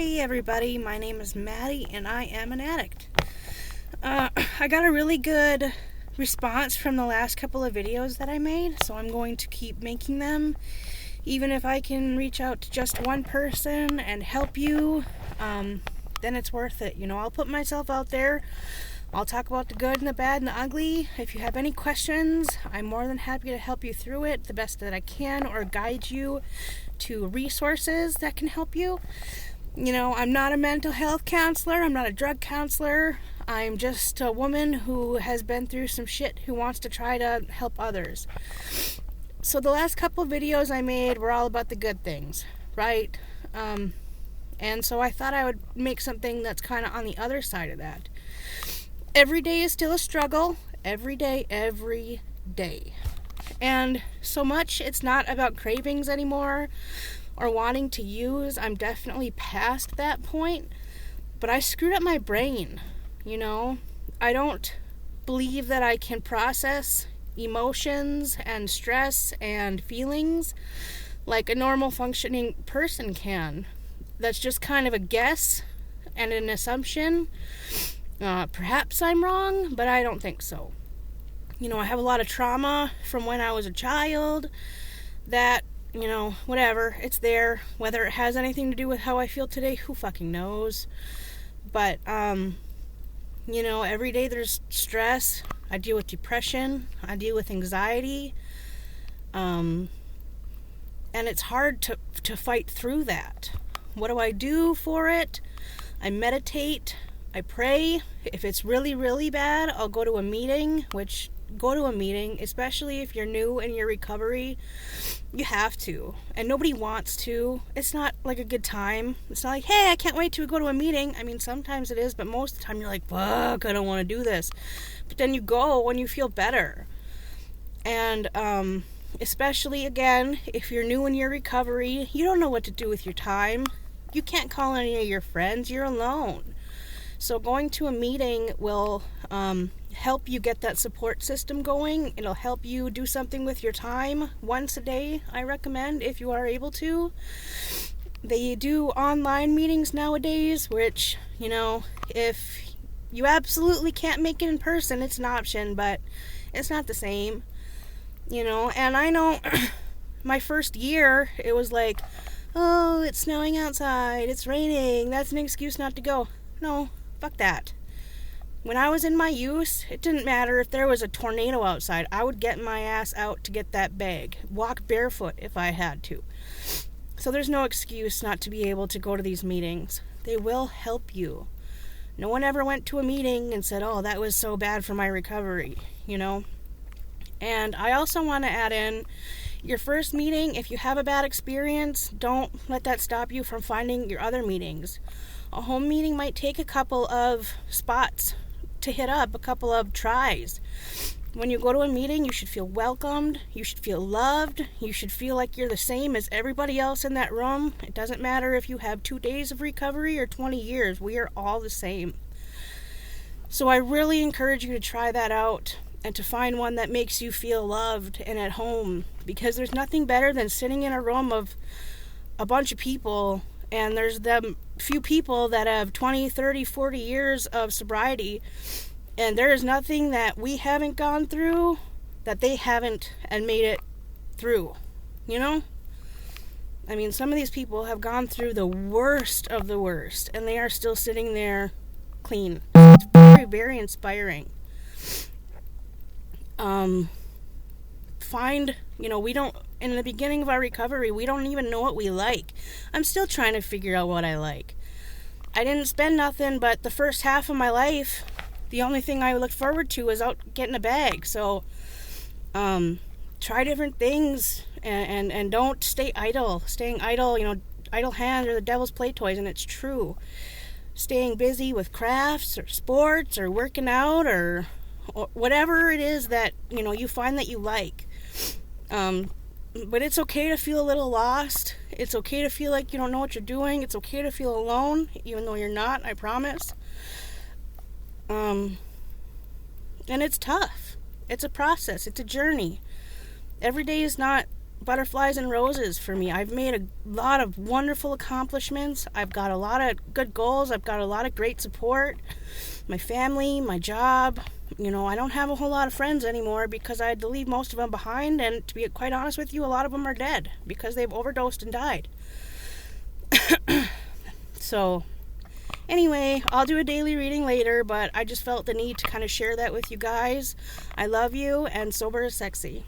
Hey everybody, my name is Maddie and I am an addict. I got a really good response from the last couple of videos that I made, so I'm going to keep making them. Even if I can reach out to just one person and help you, then it's worth it. I'll put myself out there. I'll talk about the good and the bad and the ugly. If you have any questions, I'm more than happy to help you through it the best that I can or guide you to resources that can help you. I'm not a mental health counselor. I'm not a drug counselor. I'm just a woman who has been through some shit who wants to try to help others. So the last couple videos I made were all about the good things, right? And so I thought I would make something that's kind of on the other side of that. Every day is still a struggle. Every day. And so much it's not about cravings anymore or wanting to use. I'm definitely past that point. But I screwed up my brain, I don't believe that I can process emotions and stress and feelings like a normal functioning person can. That's just kind of a guess and an assumption. Perhaps I'm wrong, but I don't think so. I have a lot of trauma from when I was a child that, whatever, it's there. Whether it has anything to do with how I feel today, who fucking knows? But, every day there's stress. I deal with depression. I deal with anxiety. And it's hard to fight through that. What do I do for it? I meditate. I pray. If it's really, really bad, I'll go to a meeting, especially if you're new in your recovery. You have to. And nobody wants to. It's not like a good time. It's not like, hey, I can't wait to go to a meeting. I mean, sometimes it is, but most of the time you're like, fuck, I don't want to do this. But then you go when you feel better. And, especially, again, if you're new in your recovery, you don't know what to do with your time. You can't call any of your friends. You're alone. So going to a meeting will help you get that support system going. It'll help you do something with your time once a day, I recommend, if you are able to. They do online meetings nowadays, which, if you absolutely can't make it in person, it's an option, but it's not the same. And I know my first year, it was like, oh, it's snowing outside, it's raining, that's an excuse not to go. No. Fuck that. When I was in my youth, it didn't matter if there was a tornado outside. I would get my ass out to get that bag. Walk barefoot if I had to. So there's no excuse not to be able to go to these meetings. They will help you. No one ever went to a meeting and said, oh, that was so bad for my recovery, And I also want to add in, your first meeting, if you have a bad experience, don't let that stop you from finding your other meetings. A home meeting might take a couple of spots to hit up, a couple of tries. When you go to a meeting, you should feel welcomed, you should feel loved, you should feel like you're the same as everybody else in that room. It doesn't matter if you have 2 days of recovery or 20 years, we are all the same. So I really encourage you to try that out and to find one that makes you feel loved and at home, because there's nothing better than sitting in a room of a bunch of people and there's them few people that have 20, 30, 40 years of sobriety, and there is nothing that we haven't gone through that they haven't and made it through. I mean, some of these people have gone through the worst of the worst, and they are still sitting there clean. It's very, very inspiring. We don't, in the beginning of our recovery, we don't even know what we like. I'm still trying to figure out what I like. I didn't spend nothing, but the first half of my life, the only thing I looked forward to was out getting a bag. So, try different things and don't stay idle. Staying idle, idle hands are the devil's play toys, and it's true. Staying busy with crafts or sports or working out or whatever it is that, you find that you like. But it's okay to feel a little lost. It's okay to feel like you don't know what you're doing. It's okay to feel alone, even though you're not, I promise. And it's tough. It's a process. It's a journey. Every day is not butterflies and roses for me. I've made a lot of wonderful accomplishments. I've got a lot of good goals. I've got a lot of great support. My family, my job. You know, I don't have a whole lot of friends anymore because I had to leave most of them behind, and to be quite honest with you, a lot of them are dead because they've overdosed and died. So, anyway, I'll do a daily reading later, but I just felt the need to kind of share that with you guys. I love you, and sober is sexy.